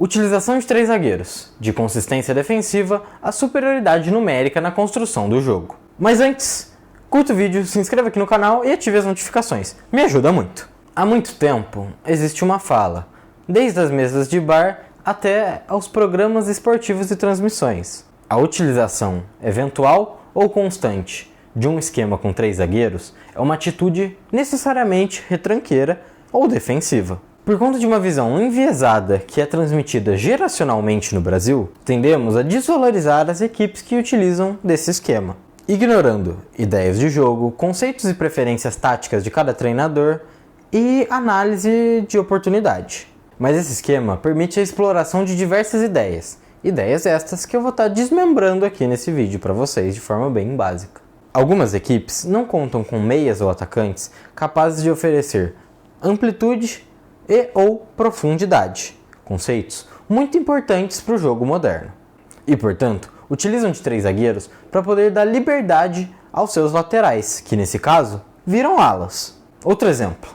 Utilização de 3 zagueiros, de consistência defensiva a superioridade numérica na construção do jogo. Mas antes, curta o vídeo, se inscreva aqui no canal e ative as notificações, me ajuda muito. Há muito tempo existe uma fala, desde as mesas de bar até aos programas esportivos e transmissões. A utilização eventual ou constante de um esquema com 3 zagueiros é uma atitude necessariamente retranqueira ou defensiva. Por conta de uma visão enviesada que é transmitida geracionalmente no Brasil, tendemos a desvalorizar as equipes que utilizam desse esquema, ignorando ideias de jogo, conceitos e preferências táticas de cada treinador e análise de oportunidade. Mas esse esquema permite a exploração de diversas ideias estas que eu vou estar desmembrando aqui nesse vídeo para vocês de forma bem básica. Algumas equipes não contam com meias ou atacantes capazes de oferecer amplitude e ou profundidade, conceitos muito importantes para o jogo moderno. E, portanto, utilizam de 3 zagueiros para poder dar liberdade aos seus laterais, que nesse caso viram alas. Outro exemplo,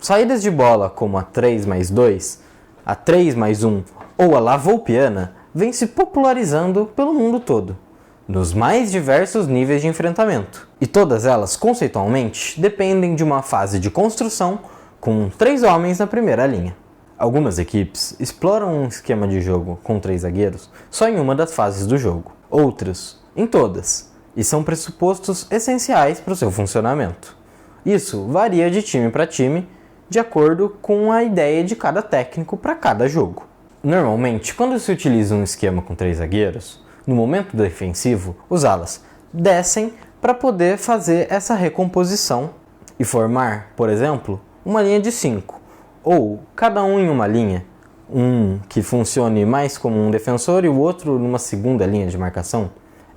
saídas de bola como a 3+2, a 3+1 ou a lavoupiana vem se popularizando pelo mundo todo, nos mais diversos níveis de enfrentamento. E todas elas, conceitualmente, dependem de uma fase de construção com 3 homens na primeira linha. Algumas equipes exploram um esquema de jogo com 3 zagueiros só em uma das fases do jogo, outras em todas, e são pressupostos essenciais para o seu funcionamento. Isso varia de time para time, de acordo com a ideia de cada técnico para cada jogo. Normalmente, quando se utiliza um esquema com 3 zagueiros, no momento defensivo, os alas descem para poder fazer essa recomposição e formar, por exemplo, uma linha de 5, ou cada um em uma linha, um que funcione mais como um defensor e o outro numa segunda linha de marcação.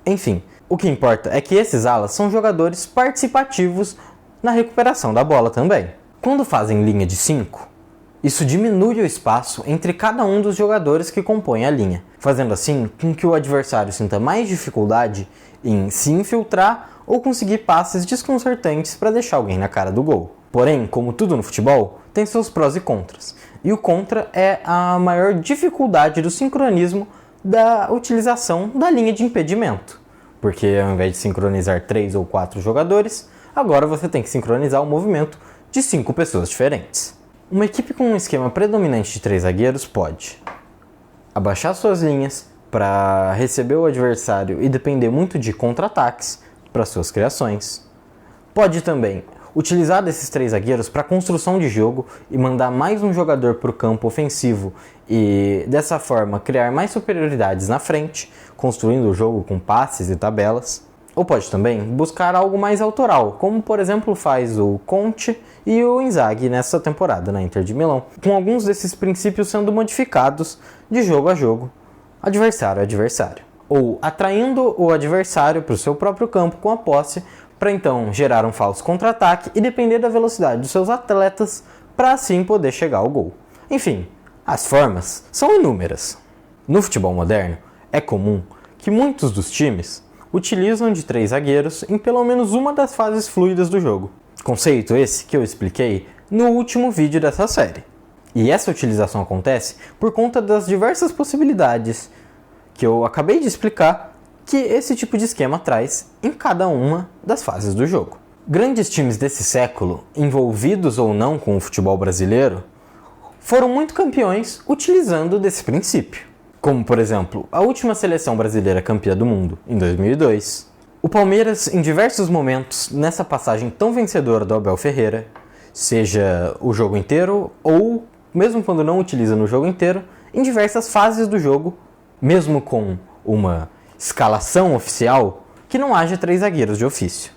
Enfim, o que importa é que esses alas são jogadores participativos na recuperação da bola também. Quando fazem linha de 5, isso diminui o espaço entre cada um dos jogadores que compõem a linha, fazendo assim com que o adversário sinta mais dificuldade em se infiltrar ou conseguir passes desconcertantes para deixar alguém na cara do gol. Porém, como tudo no futebol, tem seus prós e contras. E o contra é a maior dificuldade do sincronismo da utilização da linha de impedimento. Porque ao invés de sincronizar 3 ou 4 jogadores, agora você tem que sincronizar o movimento de 5 pessoas diferentes. Uma equipe com um esquema predominante de 3 zagueiros pode abaixar suas linhas para receber o adversário e depender muito de contra-ataques para suas criações. Pode também utilizar desses 3 zagueiros para construção de jogo e mandar mais um jogador para o campo ofensivo e dessa forma criar mais superioridades na frente, construindo o jogo com passes e tabelas. Ou pode também buscar algo mais autoral, como por exemplo faz o Conte e o Inzaghi nessa temporada na Inter de Milão, com alguns desses princípios sendo modificados de jogo a jogo, adversário a adversário, ou atraindo o adversário para o seu próprio campo com a posse, para então gerar um falso contra-ataque e depender da velocidade dos seus atletas para assim poder chegar ao gol. Enfim, as formas são inúmeras. No futebol moderno, é comum que muitos dos times utilizam de 3 zagueiros em pelo menos uma das fases fluidas do jogo. Conceito esse que eu expliquei no último vídeo dessa série. E essa utilização acontece por conta das diversas possibilidades que eu acabei de explicar que esse tipo de esquema traz em cada uma das fases do jogo. Grandes times desse século, envolvidos ou não com o futebol brasileiro, foram muito campeões utilizando desse princípio. Como, por exemplo, a última seleção brasileira campeã do mundo, em 2002. O Palmeiras, em diversos momentos, nessa passagem tão vencedora do Abel Ferreira, seja o jogo inteiro ou, mesmo quando não utiliza no jogo inteiro, em diversas fases do jogo, mesmo com uma escalação oficial, que não haja 3 zagueiros de ofício.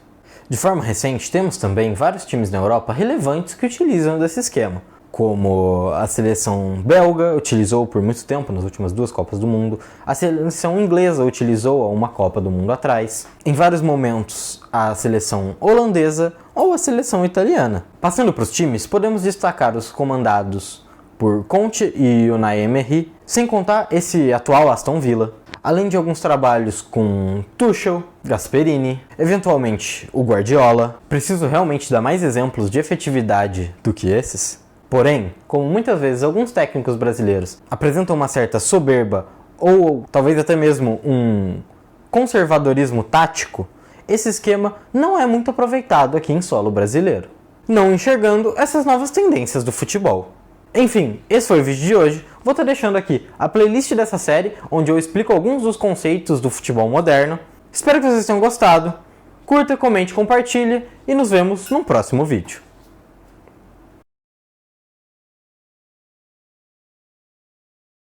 De forma recente, temos também vários times na Europa relevantes que utilizam desse esquema, como a seleção belga utilizou por muito tempo nas últimas 2 Copas do Mundo, a seleção inglesa utilizou há uma Copa do Mundo atrás, em vários momentos a seleção holandesa ou a seleção italiana. Passando para os times, podemos destacar os comandados por Conte e Unai Emery, sem contar esse atual Aston Villa, além de alguns trabalhos com Tuchel, Gasperini, eventualmente o Guardiola. Preciso realmente dar mais exemplos de efetividade do que esses? Porém, como muitas vezes alguns técnicos brasileiros apresentam uma certa soberba ou talvez até mesmo um conservadorismo tático, esse esquema não é muito aproveitado aqui em solo brasileiro, não enxergando essas novas tendências do futebol. Enfim, esse foi o vídeo de hoje. Vou estar deixando aqui a playlist dessa série, onde eu explico alguns dos conceitos do futebol moderno. Espero que vocês tenham gostado. Curta, comente, compartilhe e nos vemos num próximo vídeo.